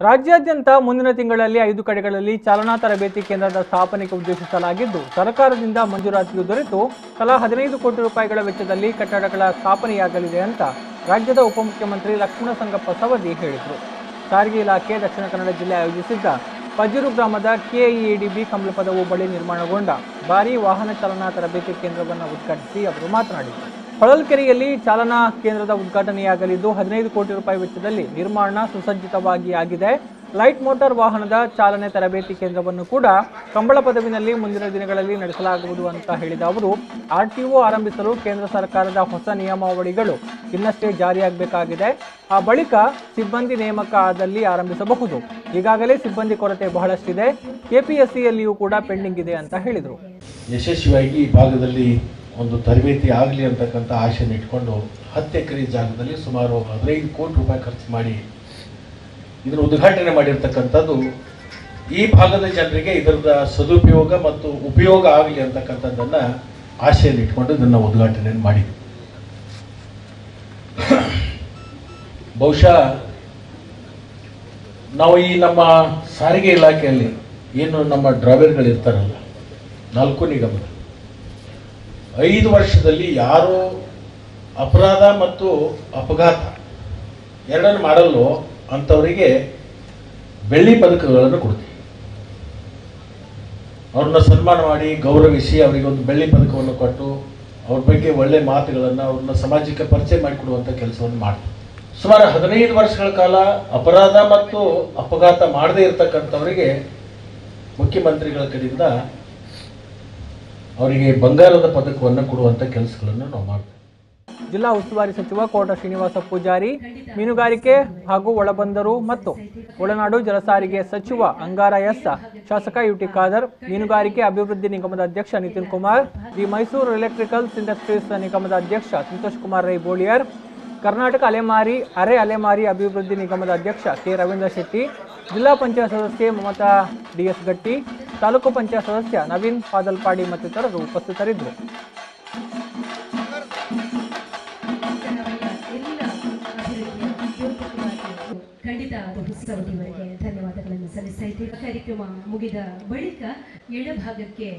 ರಾಜ್ಯಾದ್ಯಂತ ಮುಂದಿನ ತಿಂಗಳಲ್ಲಿ 5 ಕಡೆಗಳಲ್ಲಿ ಚಾಲನಾ ತರಬೇತಿ ಕೇಂದ್ರದ ಸ್ಥಾಪನೆಗೆ ಉದ್ದೇಶಿಸಲಾಗಿದ್ದು ಸರ್ಕಾರದಿಂದ ಮಂಜೂರಾತಿಯು ದೊರೆತು ತಲಾ 15 ಕೋಟಿ ರೂಪಾಯಿಗಳ ವೆಚ್ಚದಲ್ಲಿ ಕಟ್ಟಡಗಳ ಸ್ಥಾಪನೆಯಾಗಲಿದೆ ಅಂತ ರಾಜ್ಯದ ಉಪಮುಖ್ಯಮಂತ್ರಿ ಲಕ್ಷ್ಮಣ ಸಂಗಪ್ಪ ಸವದಿ ಹೇಳಿದರು. ಸಾರಿಗೆ ಇಲಾಖೆ ದಕ್ಷಿಣ ಕನ್ನಡ ಜಿಲ್ಲೆ ಆಯೋಜಿಸಿದ್ದ ಪಜ್ಜೂರು ಗ್ರಾಮದ ಕೆಇಎಡಿಬಿ ಕಮಲಪದವು ಬಳಿ ನಿರ್ಮಾಣಗೊಂಡ ಭಾರೀ ವಾಹನ ಚಾಲನಾ ತರಬೇತಿ ಕೇಂದ್ರವನ್ನು ಉದ್ಘಾಟಿಸಿ ಅವರು ಮಾತನಾಡಿದರು. ಹೊಳಲ್ಕೆರೆಯಲ್ಲಿ ಚಾಲನಾ ಕೇಂದ್ರದ ಉದ್ಘಾಟನೆಯಾಗಲಿದ್ದು 15 ಕೋಟಿ ರೂಪಾಯಿ ವೆಚ್ಚದಲ್ಲಿ ನಿರ್ಮಾಣ ಸುಸಜ್ಜಿತವಾಗಿ ಆಗಿದೆ. ಲೈಟ್ ಮೋಟಾರ್ ವಾಹನದ ಚಾಲನೆ ತರಬೇತಿ ಕೇಂದ್ರವನ್ನು ಕೂಡ ಕಂಬಳ ಪದವಿನಲ್ಲಿ ಮುಂದಿನ ದಿನಗಳಲ್ಲಿ ನಡೆಸಲಾಗುವುದು ಅಂತ ಹೇಳಿದ ಅವರು, ಆರ್ಟಿಒ ಆರಂಭಿಸಲು ಕೇಂದ್ರ ಸರ್ಕಾರದ ಹೊಸ ನಿಯಮಾವಳಿಗಳು ಇನ್ನಷ್ಟೇ ಜಾರಿಯಾಗಬೇಕಾಗಿದೆ. ಆ ಬಳಿಕ ಸಿಬ್ಬಂದಿ ನೇಮಕ ಆದಲ್ಲಿ ಆರಂಭಿಸಬಹುದು. ಈಗಾಗಲೇ ಸಿಬ್ಬಂದಿ ಕೊರತೆ ಬಹಳಷ್ಟಿದೆ. ಕೆಪಿಎಸ್ಸಿಯಲ್ಲಿಯೂ ಕೂಡ ಪೆಂಡಿಂಗ್ ಇದೆ ಅಂತ ಹೇಳಿದರು. ಯಶಸ್ವಿಯಾಗಿ ಈ ಭಾಗದಲ್ಲಿ ಒಂದು ತರಬೇತಿ ಆಗಲಿ ಅಂತಕ್ಕಂಥ ಆಶೆಯನ್ನು ಇಟ್ಕೊಂಡು 10 ಎಕರೆ ಜಾಗದಲ್ಲಿ ಸುಮಾರು 15 ಕೋಟಿ ರೂಪಾಯಿ ಖರ್ಚು ಮಾಡಿ ಇದನ್ನು ಉದ್ಘಾಟನೆ ಮಾಡಿರ್ತಕ್ಕಂಥದ್ದು ಈ ಭಾಗದ ಜನರಿಗೆ ಇದರ ಸದುಪಯೋಗ ಮತ್ತು ಉಪಯೋಗ ಆಗಲಿ ಅಂತಕ್ಕಂಥದ್ದನ್ನು ಆಶೆಯನ್ನು ಇಟ್ಕೊಂಡು ಇದನ್ನು ಉದ್ಘಾಟನೆಯನ್ನು ಮಾಡಿದ್ವಿ. ಬಹುಶಃ ನಾವು ಈ ನಮ್ಮ ಸಾರಿಗೆ ಇಲಾಖೆಯಲ್ಲಿ ಏನು ನಮ್ಮ ಡ್ರೈವರ್ಗಳಿರ್ತಾರಲ್ಲ 4 ನಿಗಮದ 5 ವರ್ಷದಲ್ಲಿ ಯಾರು ಅಪರಾಧ ಮತ್ತು ಅಪಘಾತ ಎರಡನ್ನು ಮಾಡಲು ಅಂಥವರಿಗೆ ಬೆಳ್ಳಿ ಪದಕಗಳನ್ನು ಕೊಡ್ತೀವಿ. ಅವ್ರನ್ನ ಸನ್ಮಾನ ಮಾಡಿ ಗೌರವಿಸಿ ಅವರಿಗೆ ಒಂದು ಬೆಳ್ಳಿ ಪದಕವನ್ನು ಕೊಟ್ಟು ಅವ್ರ ಬಗ್ಗೆ ಒಳ್ಳೆ ಮಾತುಗಳನ್ನು ಅವ್ರನ್ನ ಸಮಾಜಕ್ಕೆ ಪರಿಚಯ ಮಾಡಿಕೊಡುವಂಥ ಕೆಲಸವನ್ನು ಮಾಡ್ತೀವಿ. ಸುಮಾರು 15 ವರ್ಷಗಳ ಕಾಲ ಅಪರಾಧ ಮತ್ತು ಅಪಘಾತ ಮಾಡದೇ ಇರತಕ್ಕಂಥವರಿಗೆ ಮುಖ್ಯಮಂತ್ರಿಗಳ ಕಡೆಯಿಂದ ಅವರಿಗೆ ಬಂಗಾರದ ಪದಕವನ್ನು ಕೊಡುವಂಥ ಕೆಲಸಗಳನ್ನು ನಾವು ಮಾಡ್ತೀವಿ. ಜಿಲ್ಲಾ ಉಸ್ತುವಾರಿ ಸಚಿವ ಕೋಟ ಶ್ರೀನಿವಾಸ ಪೂಜಾರಿ, ಮೀನುಗಾರಿಕೆ ಹಾಗೂ ಒಳಬಂದರು ಮತ್ತು ಒಳನಾಡು ಜಲಸಾರಿಗೆ ಸಚಿವ ಅಂಗಾರ ಎಸ್, ಶಾಸಕ ಯುಟಿ ಖಾದರ್, ಮೀನುಗಾರಿಕೆ ಅಭಿವೃದ್ಧಿ ನಿಗಮದ ಅಧ್ಯಕ್ಷ Nitin Kumar, the Mysuru electricals industries ನಿಗಮದ ಅಧ್ಯಕ್ಷ ಸಂತೋಷ್ ಕುಮಾರ್ ರೈ ಬೋಳಿಯರ್, ಕರ್ನಾಟಕ ಅರೆ ಅಲೆಮಾರಿ ಅಭಿವೃದ್ಧಿ ನಿಗಮದ ಅಧ್ಯಕ್ಷ ಕೆ ರವೀಂದ್ರ ಶೆಟ್ಟಿ, ಜಿಲ್ಲಾ ಪಂಚಾಯತ್ ಸದಸ್ಯೆ ಮಮತಾ ಡಿಎಸ್ ಗಟ್ಟಿ, ತಾಲೂಕು ಪಂಚಾಯತ್ ಸದಸ್ಯ ನವೀನ್ ಪಾದಲ್ಪಾಡಿ ಮತ್ತಿತರರು ಉಪಸ್ಥಿತರಿದ್ದರು. ಖಂಡಿತ ಸವದಿಯವರಿಗೆ ಧನ್ಯವಾದಗಳನ್ನು ಸಲ್ಲಿಸ್ತಾ ಇದ್ದೇವೆ. ಕಾರ್ಯಕ್ರಮ ಮುಗಿದ ಬಳಿಕ ಎಡಭಾಗಕ್ಕೆ